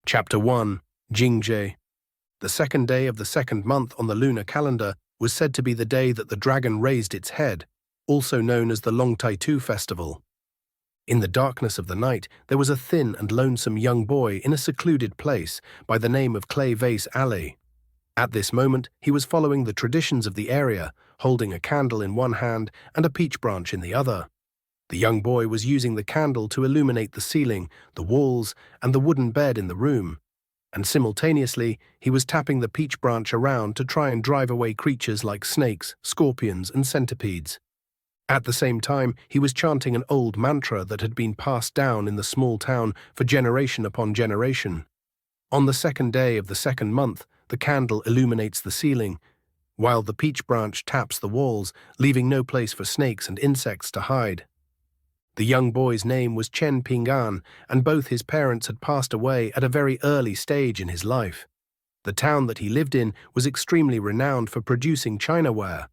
Chapter 1. Jingzhe. The second day of the second month on the lunar calendar was said to be the day that the dragon raised its head, also known as the Long Taitu festival. In the darkness of the night, there was a thin and lonesome young boy in a secluded place by the name of Clay Vase Alley. At this moment, he was following the traditions of the area, holding a candle in one hand and a peach branch in the other. The young boy was using the candle to illuminate the ceiling, the walls, and the wooden bed in the room, and simultaneously he was tapping the peach branch around to try and drive away creatures like snakes, scorpions, and centipedes. At the same time, he was chanting an old mantra that had been passed down in the small town for generation upon generation. On the second day of the second month, the candle illuminates the ceiling, while the peach branch taps the walls, leaving no place for snakes and insects to hide. The young boy's name was Chen Ping'an, and both his parents had passed away at a very early stage in his life. The town that he lived in was extremely renowned for producing chinaware.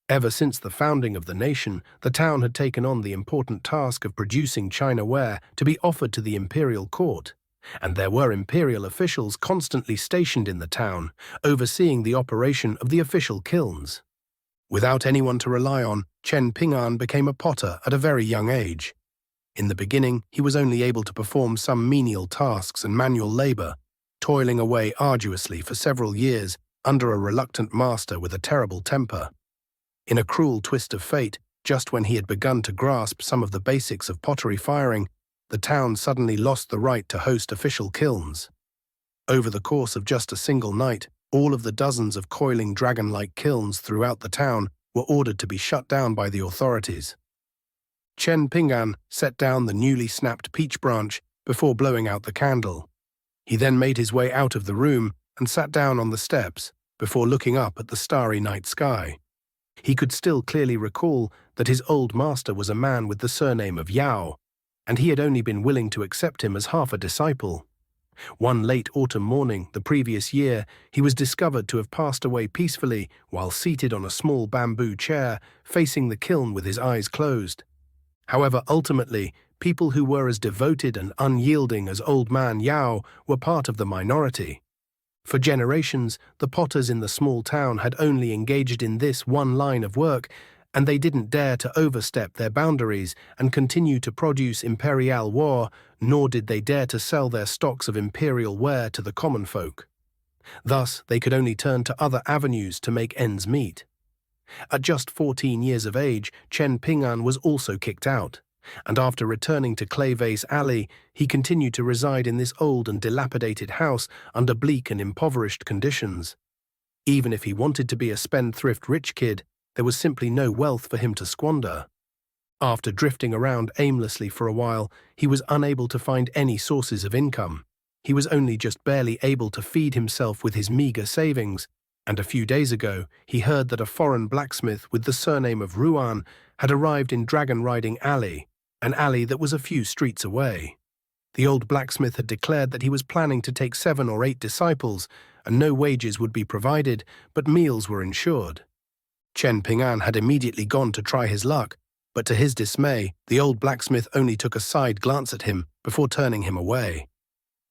Ever since the founding of the nation, the town had taken on the important task of producing chinaware to be offered to the imperial court, and there were imperial officials constantly stationed in the town, overseeing the operation of the official kilns. Without anyone to rely on, Chen Ping'an became a potter at a very young age. In the beginning, he was only able to perform some menial tasks and manual labor, toiling away arduously for several years under a reluctant master with a terrible temper. In a cruel twist of fate, just when he had begun to grasp some of the basics of pottery firing, the town suddenly lost the right to host official kilns. Over the course of just a single night, all of the dozens of coiling dragon-like kilns throughout the town were ordered to be shut down by the authorities. Chen Ping'an set down the newly snapped peach branch before blowing out the candle. He then made his way out of the room and sat down on the steps before looking up at the starry night sky. He could still clearly recall that his old master was a man with the surname of Yao, and he had only been willing to accept him as half a disciple. One late autumn morning the previous year, he was discovered to have passed away peacefully while seated on a small bamboo chair, facing the kiln with his eyes closed. However, ultimately, people who were as devoted and unyielding as old man Yao were part of the minority. For generations, the potters in the small town had only engaged in this one line of work, and they didn't dare to overstep their boundaries and continue to produce imperial ware, nor did they dare to sell their stocks of imperial ware to the common folk. Thus, they could only turn to other avenues to make ends meet. At just 14 years of age, Chen Ping'an was also kicked out, and after returning to Clay Vase Alley, he continued to reside in this old and dilapidated house under bleak and impoverished conditions. Even if he wanted to be a spendthrift rich kid, there was simply no wealth for him to squander. After drifting around aimlessly for a while, he was unable to find any sources of income. He was only just barely able to feed himself with his meager savings, and a few days ago he heard that a foreign blacksmith with the surname of Ruan had arrived in Dragon Riding Alley, an alley that was a few streets away. The old blacksmith had declared that he was planning to take 7 or 8 disciples, and no wages would be provided, but meals were ensured. Chen Ping'an had immediately gone to try his luck, but to his dismay, the old blacksmith only took a side glance at him before turning him away.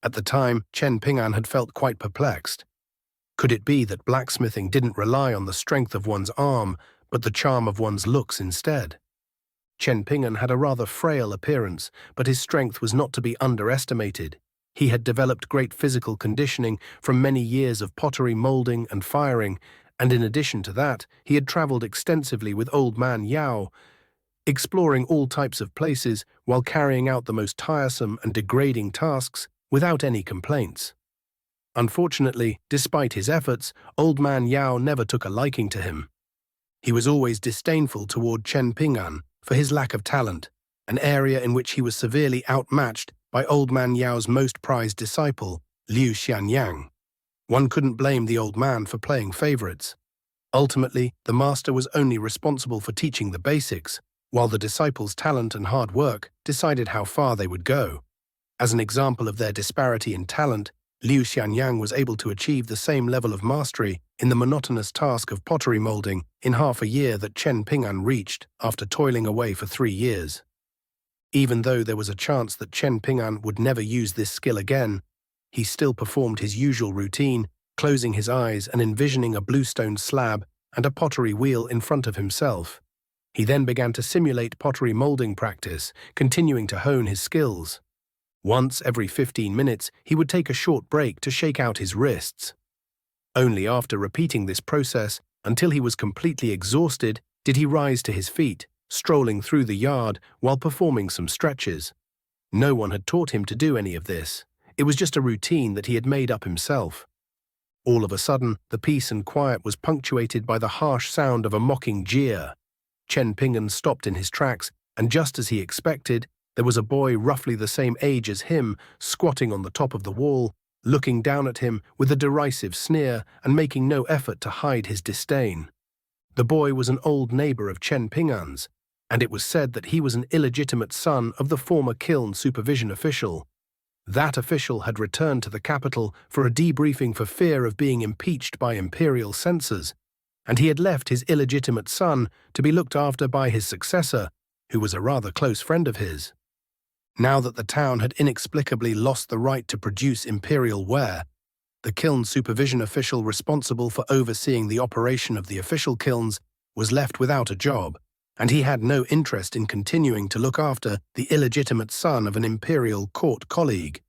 At the time, Chen Ping'an had felt quite perplexed. Could it be that blacksmithing didn't rely on the strength of one's arm, but the charm of one's looks instead? Chen Ping'an had a rather frail appearance, but his strength was not to be underestimated. He had developed great physical conditioning from many years of pottery molding and firing, and in addition to that, he had traveled extensively with old man Yao, exploring all types of places while carrying out the most tiresome and degrading tasks without any complaints. Unfortunately, despite his efforts, old man Yao never took a liking to him. He was always disdainful toward Chen Ping'an for his lack of talent, an area in which he was severely outmatched by old man Yao's most prized disciple, Liu Xianyang. One couldn't blame the old man for playing favorites. Ultimately, the master was only responsible for teaching the basics, while the disciples' talent and hard work decided how far they would go. As an example of their disparity in talent, Liu Xianyang was able to achieve the same level of mastery in the monotonous task of pottery molding in half a year that Chen Ping'an reached after toiling away for 3 years. Even though there was a chance that Chen Ping'an would never use this skill again, He still performed his usual routine, closing his eyes and envisioning a bluestone slab and a pottery wheel in front of himself. He then began to simulate pottery molding practice, continuing to hone his skills. Once every 15 minutes, he would take a short break to shake out his wrists. Only after repeating this process until he was completely exhausted did he rise to his feet, strolling through the yard while performing some stretches. No one had taught him to do any of this. It was just a routine that he had made up himself. All of a sudden, the peace and quiet was punctuated by the harsh sound of a mocking jeer. Chen Ping'an stopped in his tracks, and just as he expected, there was a boy roughly the same age as him squatting on the top of the wall, looking down at him with a derisive sneer and making no effort to hide his disdain. The boy was an old neighbor of Chen Ping'an's, and it was said that he was an illegitimate son of the former kiln supervision official. That official had returned to the capital for a debriefing for fear of being impeached by imperial censors, and he had left his illegitimate son to be looked after by his successor, who was a rather close friend of his. Now that the town had inexplicably lost the right to produce imperial ware, the kiln supervision official responsible for overseeing the operation of the official kilns was left without a job, and he had no interest in continuing to look after the illegitimate son of an imperial court colleague.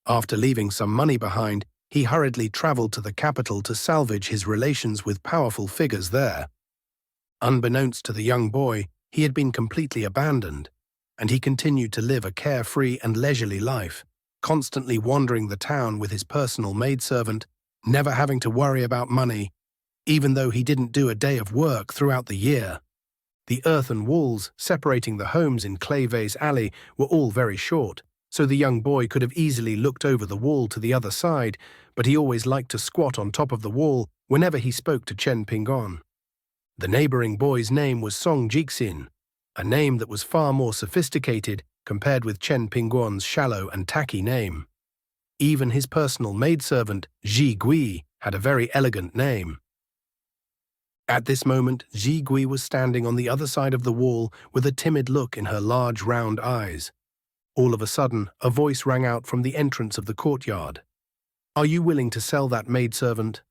After leaving some money behind, he hurriedly traveled to the capital to salvage his relations with powerful figures there. Unbeknownst to the young boy, he had been completely abandoned, and he continued to live a carefree and leisurely life, constantly wandering the town with his personal maidservant, never having to worry about money, even though he didn't do a day of work throughout the year. The earthen walls separating the homes in Clayvay's alley were all very short, so the young boy could have easily looked over the wall to the other side, but he always liked to squat on top of the wall whenever he spoke to Chen Ping'an. The neighboring boy's name was Song Jixin, a name that was far more sophisticated compared with Chen Ping'an's shallow and tacky name. Even his personal maidservant, Ji Gui, had a very elegant name. At this moment, Ji Gui was standing on the other side of the wall with a timid look in her large round eyes. All of a sudden, a voice rang out from the entrance of the courtyard. "Are you willing to sell that maidservant?"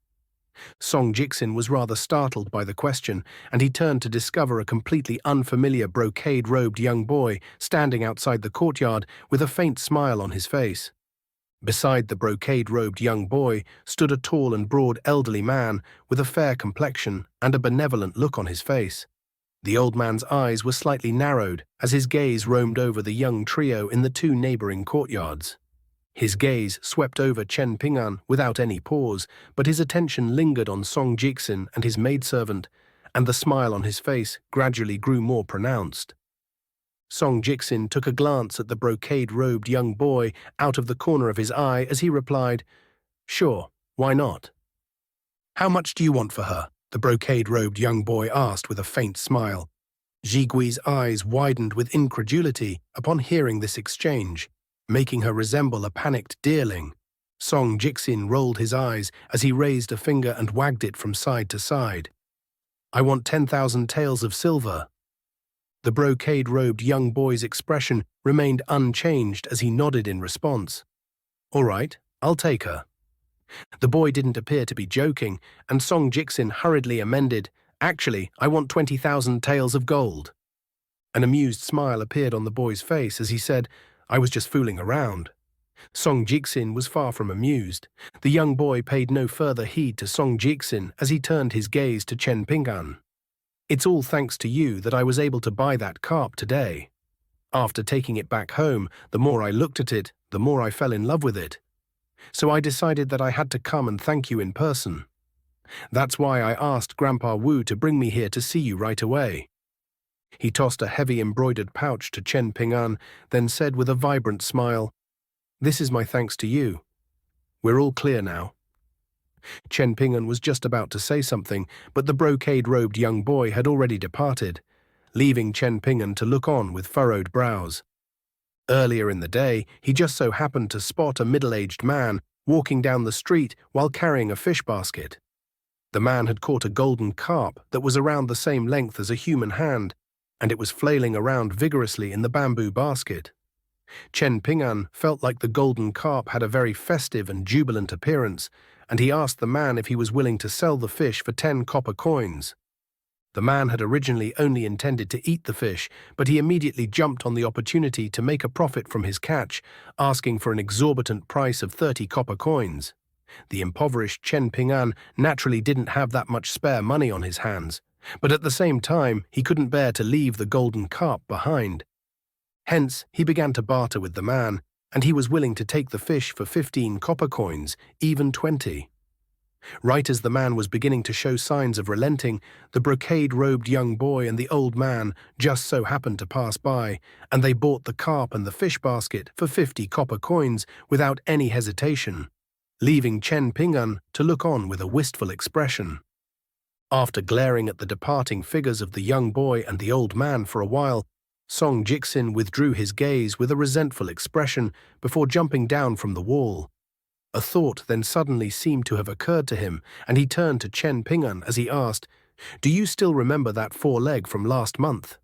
Song Jixin was rather startled by the question, and he turned to discover a completely unfamiliar brocade-robed young boy standing outside the courtyard with a faint smile on his face. Beside the brocade-robed young boy stood a tall and broad elderly man with a fair complexion and a benevolent look on his face. The old man's eyes were slightly narrowed as his gaze roamed over the young trio in the two neighboring courtyards. His gaze swept over Chen Ping'an without any pause, but his attention lingered on Song Jixin and his maidservant, and the smile on his face gradually grew more pronounced. Song Jixin took a glance at the brocade-robed young boy out of the corner of his eye as he replied, "Sure, why not?" "How much do you want for her?" the brocade-robed young boy asked with a faint smile. Ji Gui's eyes widened with incredulity upon hearing this exchange, making her resemble a panicked deerling. Song Jixin rolled his eyes as he raised a finger and wagged it from side to side. "I want 10,000 taels of silver." The brocade-robed young boy's expression remained unchanged as he nodded in response. "All right, I'll take her." The boy didn't appear to be joking, and Song Jixin hurriedly amended, "Actually, I want 20,000 taels of gold." An amused smile appeared on the boy's face as he said, "I was just fooling around." Song Jixin was far from amused. The young boy paid no further heed to Song Jixin as he turned his gaze to Chen Ping'an. "It's all thanks to you that I was able to buy that carp today. After taking it back home, the more I looked at it, the more I fell in love with it. So I decided that I had to come and thank you in person. That's why I asked Grandpa Wu to bring me here to see you right away." He tossed a heavy embroidered pouch to Chen Ping'an, then said with a vibrant smile, "This is my thanks to you. We're all clear now." Chen Ping'an was just about to say something, but the brocade-robed young boy had already departed, leaving Chen Ping'an to look on with furrowed brows. Earlier in the day, he just so happened to spot a middle-aged man walking down the street while carrying a fish basket. The man had caught a golden carp that was around the same length as a human hand, and it was flailing around vigorously in the bamboo basket. Chen Ping'an felt like the golden carp had a very festive and jubilant appearance, and he asked the man if he was willing to sell the fish for 10 copper coins. The man had originally only intended to eat the fish, but he immediately jumped on the opportunity to make a profit from his catch, asking for an exorbitant price of 30 copper coins. The impoverished Chen Ping'an naturally didn't have that much spare money on his hands, but at the same time he couldn't bear to leave the golden carp behind. Hence, he began to barter with the man, and he was willing to take the fish for 15 copper coins, even 20. Right as the man was beginning to show signs of relenting, the brocade-robed young boy and the old man just so happened to pass by, and they bought the carp and the fish basket for 50 copper coins without any hesitation, leaving Chen Ping'an to look on with a wistful expression. After glaring at the departing figures of the young boy and the old man for a while, Song Jixin withdrew his gaze with a resentful expression before jumping down from the wall. A thought then suddenly seemed to have occurred to him, and he turned to Chen Ping'an as he asked, "Do you still remember that foreleg from last month?"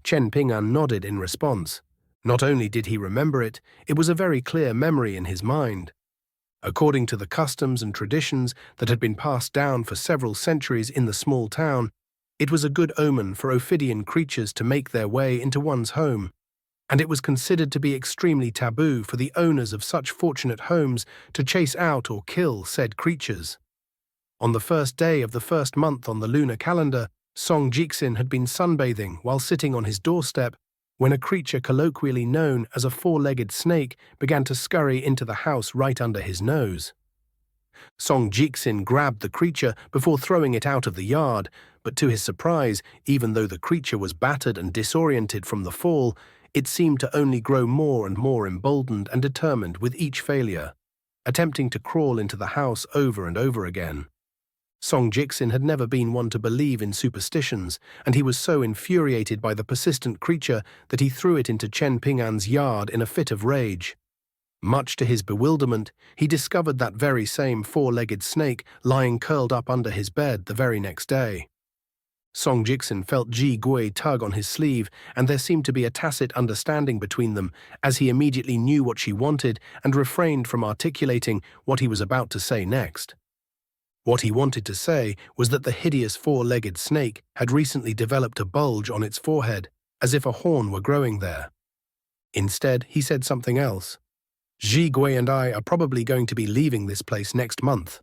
Chen Ping'an nodded in response. Not only did he remember it, it was a very clear memory in his mind. According to the customs and traditions that had been passed down for several centuries in the small town, it was a good omen for ophidian creatures to make their way into one's home, and it was considered to be extremely taboo for the owners of such fortunate homes to chase out or kill said creatures. On the first day of the first month on the lunar calendar, Song Jixin had been sunbathing while sitting on his doorstep when a creature colloquially known as a four-legged snake began to scurry into the house right under his nose. Song Jixin grabbed the creature before throwing it out of the yard, but to his surprise, even though the creature was battered and disoriented from the fall, it seemed to only grow more and more emboldened and determined with each failure, attempting to crawl into the house over and over again. Song Jixin had never been one to believe in superstitions, and he was so infuriated by the persistent creature that he threw it into Chen Ping'an's yard in a fit of rage. Much to his bewilderment, he discovered that very same four-legged snake lying curled up under his bed the very next day. Song Jixin felt Ji Gui tug on his sleeve, and there seemed to be a tacit understanding between them, as he immediately knew what she wanted and refrained from articulating what he was about to say next. What he wanted to say was that the hideous four-legged snake had recently developed a bulge on its forehead, as if a horn were growing there. Instead, he said something else. "Ji Gui and I are probably going to be leaving this place next month."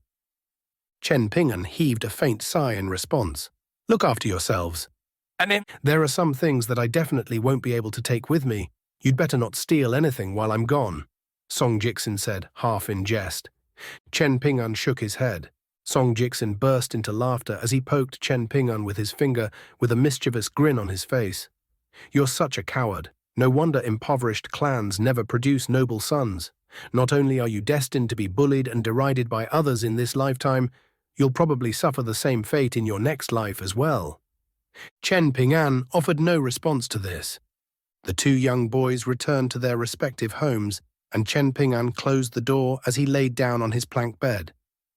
Chen Ping'an heaved a faint sigh in response. "Look after yourselves. And then there are some things that I definitely won't be able to take with me. You'd better not steal anything while I'm gone," Song Jixin said, half in jest. Chen Ping'an shook his head. Song Jixin burst into laughter as he poked Chen Ping'an with his finger with a mischievous grin on his face. "You're such a coward. No wonder impoverished clans never produce noble sons. Not only are you destined to be bullied and derided by others in this lifetime, you'll probably suffer the same fate in your next life as well." Chen Ping'an offered no response to this. The two young boys returned to their respective homes, and Chen Ping'an closed the door as he laid down on his plank bed,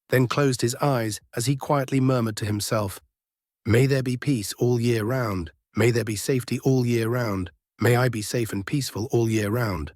then closed his eyes as he quietly murmured to himself, "May there be peace all year round. May there be safety all year round. May I be safe and peaceful all year round."